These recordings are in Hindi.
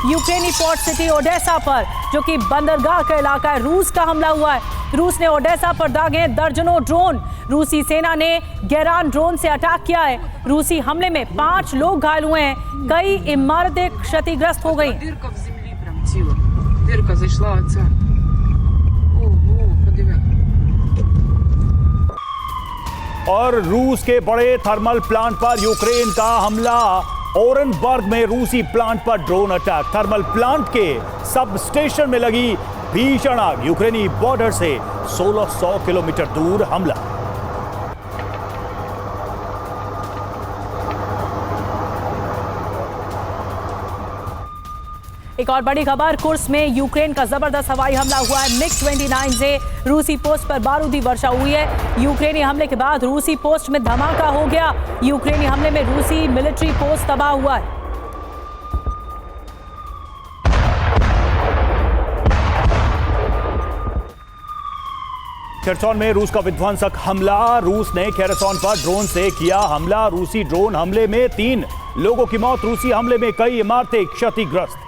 यूक्रेनी पोर्ट सिटी ओडेसा पर, जो कि बंदरगाह का इलाका है। रूस का हमला हुआ है। रूस ने ओडेसा पर दागे दर्जनों ड्रोन। रूसी सेना ने गेरान ड्रोन से अटैक किया है। रूसी हमले में 5 लोग घायल हुए हैं। कई इमारतें क्षतिग्रस्त हो गई। और रूस के बड़े थर्मल प्लांट पर यूक्रेन का हमला। ओरेनबर्ग में रूसी प्लांट पर ड्रोन अटैक। थर्मल प्लांट के सब स्टेशन में लगी भीषण आग। यूक्रेनी बॉर्डर से 1600 किलोमीटर दूर हमला। एक और बड़ी खबर, कुर्स्क में यूक्रेन का जबरदस्त हवाई हमला हुआ है। मिग-29 से रूसी पोस्ट पर बारूदी वर्षा हुई है। यूक्रेनी हमले के बाद रूसी पोस्ट में धमाका हो गया। यूक्रेनी हमले में रूसी मिलिट्री पोस्ट तबाह हुआ है। खेरसॉन में रूस का विध्वंसक हमला। रूस ने खेरसॉन पर ड्रोन से किया हमला। रूसी ड्रोन हमले में 3 लोगों की मौत। रूसी हमले में कई इमारतें क्षतिग्रस्त।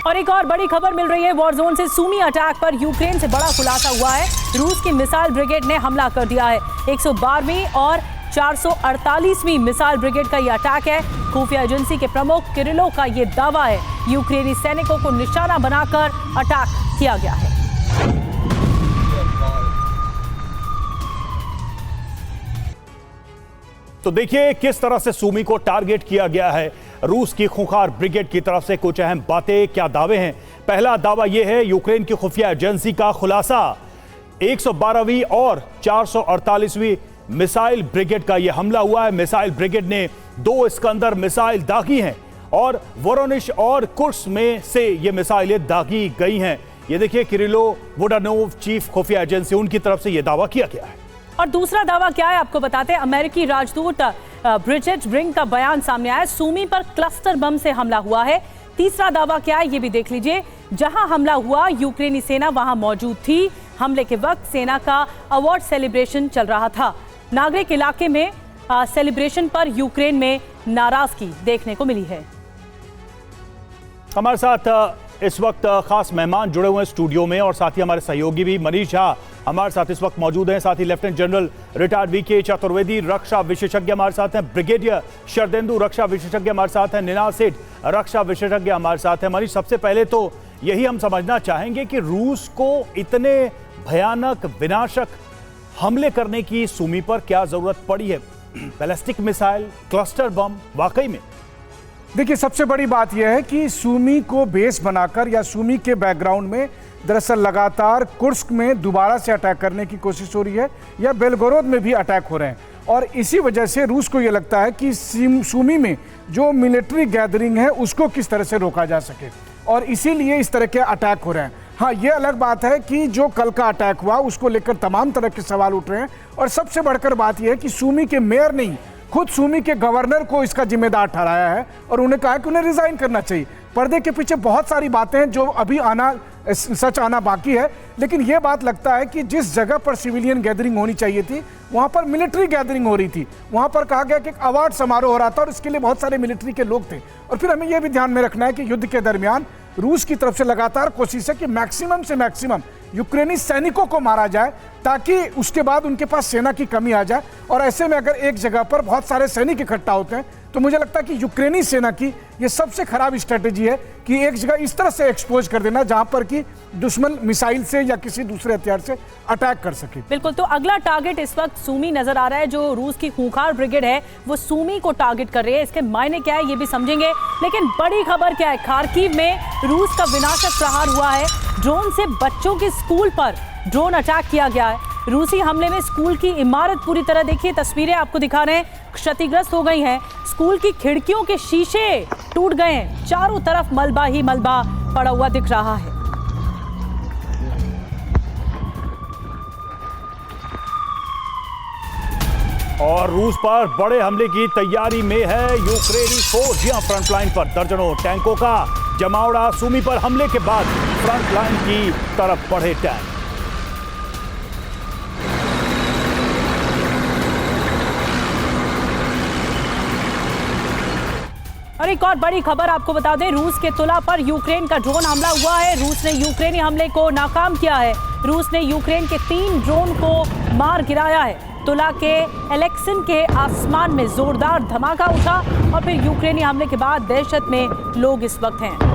और एक और बड़ी खबर मिल रही है, वॉर जोन से सूमी अटैक पर यूक्रेन से बड़ा खुलासा हुआ है। रूस की मिसाइल ब्रिगेड ने हमला कर दिया है। 112वीं और 448वीं मिसाइल ब्रिगेड का यह अटैक है। खुफिया एजेंसी के प्रमुख किरिलो का यह दावा है। यूक्रेनी सैनिकों को निशाना बनाकर अटैक किया गया है। तो देखिए किस तरह से सूमी को टारगेट किया गया है रूस की खूंखार ब्रिगेड की तरफ से। कुछ अहम बातें, क्या दावे हैं। पहला दावा यह है, यूक्रेन की खुफिया एजेंसी का खुलासा। 112वीं और 448वीं मिसाइल ब्रिगेड का यह हमला हुआ है। मिसाइल ब्रिगेड ने 2 इस्कंदर मिसाइल दागी हैं और वोरोनिश और कुर्स्क में से ये मिसाइलें दागी गई हैं। ये देखिए किरिलो वुडानोव, चीफ खुफिया एजेंसी, उनकी तरफ से यह दावा किया गया है। और दूसरा दावा क्या है आपको बताते हैं। अमेरिकी राजदूत ब्रिजेट ब्रिंग का बयान सामने आया। सूमी पर क्लस्टर बम से हमला हुआ है। तीसरा दावा क्या है ये भी देख लीजिए। जहां हमला हुआ यूक्रेनी सेना वहां मौजूद थी। हमले के वक्त सेना का अवार्ड सेलिब्रेशन चल रहा था। नागरिक इलाके में सेलिब्रेशन पर यूक्रेन में नाराजगी देखने को मिली है। हमारे साथ इस वक्त खास मेहमान जुड़े हुए हैं स्टूडियो में और साथ ही हमारे सहयोगी भी। मनीष झा हमारे साथ इस वक्त मौजूद हैं। साथ ही lieutenant general retired VK Chaturvedi, रक्षा विशेषज्ञ हमारे साथ हैं। ब्रिगेडियर शरदेंदु, रक्षा विशेषज्ञ हमारे साथ हैं। निनाल सेठ, रक्षा विशेषज्ञ हमारे साथ हैं। मनीष, सबसे पहले तो यही हम समझना चाहेंगे कि रूस को इतने भयानक विनाशक हमले करने की सूमी पर क्या जरूरत पड़ी है? बैलिस्टिक मिसाइल, क्लस्टर बम, वाकई में देखिए सबसे बड़ी बात यह है कि सूमी को बेस बनाकर या सूमी के बैकग्राउंड में दरअसल लगातार कुर्स्क में दोबारा से अटैक करने की कोशिश हो रही है या बेलगोरोद में भी अटैक हो रहे हैं। और इसी वजह से रूस को यह लगता है कि सूमी में जो मिलिट्री गैदरिंग है उसको किस तरह से रोका जा सके, और इसीलिए इस तरह के अटैक हो रहे हैं। हाँ, ये अलग बात है कि जो कल का अटैक हुआ उसको लेकर तमाम तरह के सवाल उठ रहे हैं। और सबसे बढ़कर बात यह है कि सूमी के मेयर नहीं, खुद सूमी के गवर्नर को इसका जिम्मेदार ठहराया है और उन्हें कहा कि उन्हें रिजाइन करना चाहिए। पर्दे के पीछे बहुत सारी बातें हैं जो अभी सच आना बाकी है। लेकिन यह बात लगता है कि जिस जगह पर सिविलियन गैदरिंग होनी चाहिए थी वहां पर मिलिट्री गैदरिंग हो रही थी। वहां पर कहा गया कि एक अवार्ड समारोह हो रहा था और इसके लिए बहुत सारे मिलिट्री के लोग थे। और फिर हमें यह भी ध्यान में रखना है कि युद्ध के दरमियान रूस की तरफ से लगातार कोशिश है कि मैक्सिमम से मैक्सिमम यूक्रेनी सैनिकों को मारा जाए ताकि उसके बाद उनके पास सेना की कमी आ जाए। और ऐसे में अगर एक जगह पर बहुत सारे सैनिक इकट्ठा होते हैं तो मुझे लगता है कि यूक्रेनी सेना की यह सबसे खराब स्ट्रेटेजी है कि एक जगह इस तरह से एक्सपोज कर देना जहां पर कि दुश्मन मिसाइल से या किसी दूसरे हथियार से अटैक कर सके। बिल्कुल, तो अगला टारगेट इस वक्त सूमी नजर आ रहा है। जो रूस की खूंखार ब्रिगेड है वो सूमी को टारगेट कर रही है। इसके मायने क्या है ये भी समझेंगे। लेकिन बड़ी खबर क्या है, खार्किव में रूस का विनाशक प्रहार हुआ है। ड्रोन से बच्चों के स्कूल पर ड्रोन अटैक किया गया है। रूसी हमले में स्कूल की इमारत पूरी तरह, देखिए तस्वीरें आपको दिखा रहे हैं, क्षतिग्रस्त हो गई हैं। स्कूल की खिड़कियों के शीशे टूट गए हैं। चारों तरफ मलबा ही मलबा पड़ा हुआ दिख रहा है। और रूस पर बड़े हमले की तैयारी में है यूक्रेनी फोर्स। यहां फ्रंटलाइन पर दर्जनों टैंकों का जमावड़ा। सूमी पर हमले के बाद फ्रंटलाइन की तरफ बढ़े टैंक। और एक और बड़ी खबर आपको बता दें, रूस के तुला पर यूक्रेन का ड्रोन हमला हुआ है। रूस ने यूक्रेनी हमले को नाकाम किया है। रूस ने यूक्रेन के 3 ड्रोन को मार गिराया है। तुला के एलेक्सिन के आसमान में जोरदार धमाका उठा और फिर यूक्रेनी हमले के बाद दहशत में लोग इस वक्त हैं।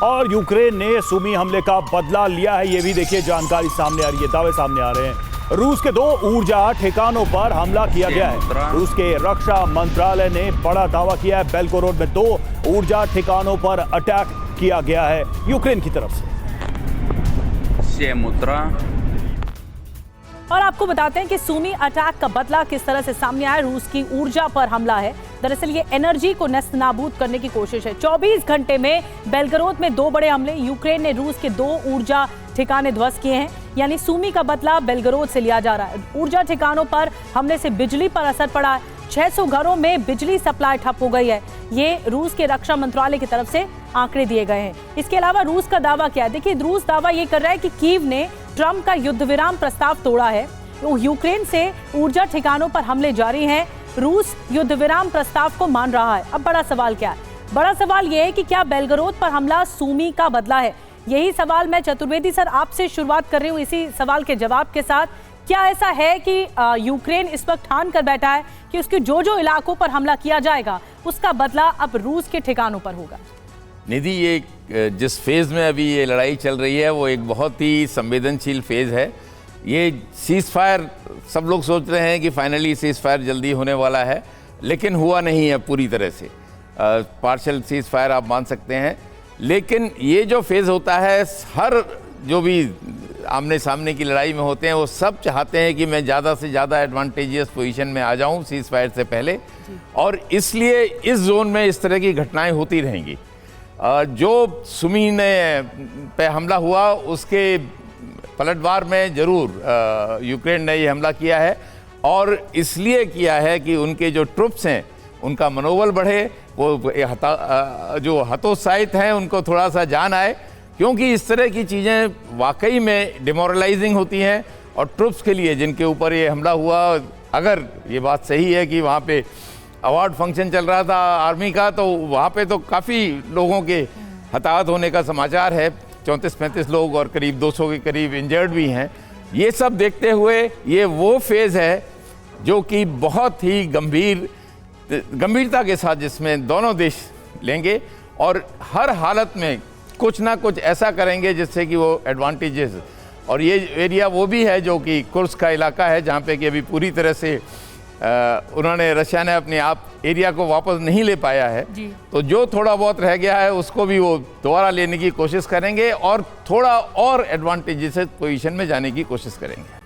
और यूक्रेन ने सूमी हमले का बदला लिया है, ये भी देखिए जानकारी सामने आ रही है, दावे सामने आ रहे हैं। रूस के 2 ऊर्जा ठिकानों पर हमला किया गया है। रूस के रक्षा मंत्रालय ने बड़ा दावा किया है, बेल्गोरोड में 2 ऊर्जा ठिकानों पर अटैक किया गया है यूक्रेन की तरफ से। और आपको बताते हैं कि सूमी अटैक का बदला किस तरह से सामने आया। रूस की ऊर्जा पर हमला है। दरअसल ये एनर्जी को नेस्तनाबूद करने की कोशिश है। 24 घंटे में बेल्गोरोद में 2 बड़े हमले। यूक्रेन ने रूस के 2 ऊर्जा ठिकाने ध्वस्त किए हैं, यानी सूमी का बदला बेल्गोरोद से लिया जा रहा है। ऊर्जा ठिकानों पर हमले से बिजली पर असर पड़ा है। 600 घरों में बिजली सप्लाई ठप हो गई है। ये रूस के रक्षा मंत्रालय की तरफ से आंकड़े दिए गए हैं। इसके अलावा रूस का दावा क्या है, देखिए रूस दावा ये कर रहा है कि कीव ने ट्रंप का युद्ध विराम प्रस्ताव तोड़ा है। यूक्रेन से ऊर्जा ठिकानों पर हमले जारी हैं। रूस युद्ध विराम प्रस्ताव को मान रहा है। अब बड़ा सवाल क्या है? बड़ा सवाल यह है कि क्या बेल्गोरोद पर हमला सूमी का बदला है? यही सवाल मैं चतुर्वेदी सर आपसे शुरुआत कर रही हूँ इसी सवाल के जवाब के साथ। क्या ऐसा है कि यूक्रेन इस वक्त ठान कर बैठा है कि उसके जो इलाकों पर हमला किया जाएगा उसका बदला अब रूस के ठिकानों पर होगा? निधि, ये जिस फेज़ में अभी ये लड़ाई चल रही है वो एक बहुत ही संवेदनशील फेज़ है। ये सीज़ फायर, सब लोग सोच रहे हैं कि फाइनली सीज़ फायर जल्दी होने वाला है, लेकिन हुआ नहीं है पूरी तरह से। पार्शियल सीज़ फायर आप मान सकते हैं, लेकिन ये जो फेज़ होता है, हर जो भी आमने सामने की लड़ाई में होते हैं वो सब चाहते हैं कि मैं ज़्यादा से ज़्यादा एडवांटेजियस पोजीशन में आ जाऊं सीज़ फायर से पहले, और इसलिए इस जोन में इस तरह की घटनाएं होती रहेंगी। जो सुमी ने पे हमला हुआ उसके पलटवार में ज़रूर यूक्रेन ने ये हमला किया है, और इसलिए किया है कि उनके जो ट्रुप्स हैं उनका मनोबल बढ़े, वो जो हतोत्साहित हैं उनको थोड़ा सा जान आए, क्योंकि इस तरह की चीज़ें वाकई में डिमोरलाइजिंग होती हैं। और ट्रुप्स के लिए जिनके ऊपर ये हमला हुआ, अगर ये बात सही है कि वहाँ पे अवार्ड फंक्शन चल रहा था आर्मी का, तो वहाँ पे तो काफ़ी लोगों के हताहत होने का समाचार है। 34-35 लोग और करीब 200 के करीब इंजर्ड भी हैं। ये सब देखते हुए ये वो फेज़ है जो कि बहुत ही गंभीरता के साथ जिसमें दोनों देश लेंगे और हर हालत में कुछ ना कुछ ऐसा करेंगे जिससे कि वो एडवांटेजेस। और ये एरिया वो भी है जो कि कुर्स्क का इलाका है, जहाँ पे कि अभी पूरी तरह से उन्होंने, रशिया ने अपने आप एरिया को वापस नहीं ले पाया है। तो जो थोड़ा बहुत रह गया है उसको भी वो दोबारा लेने की कोशिश करेंगे और थोड़ा और एडवांटेजेस पोजीशन में जाने की कोशिश करेंगे।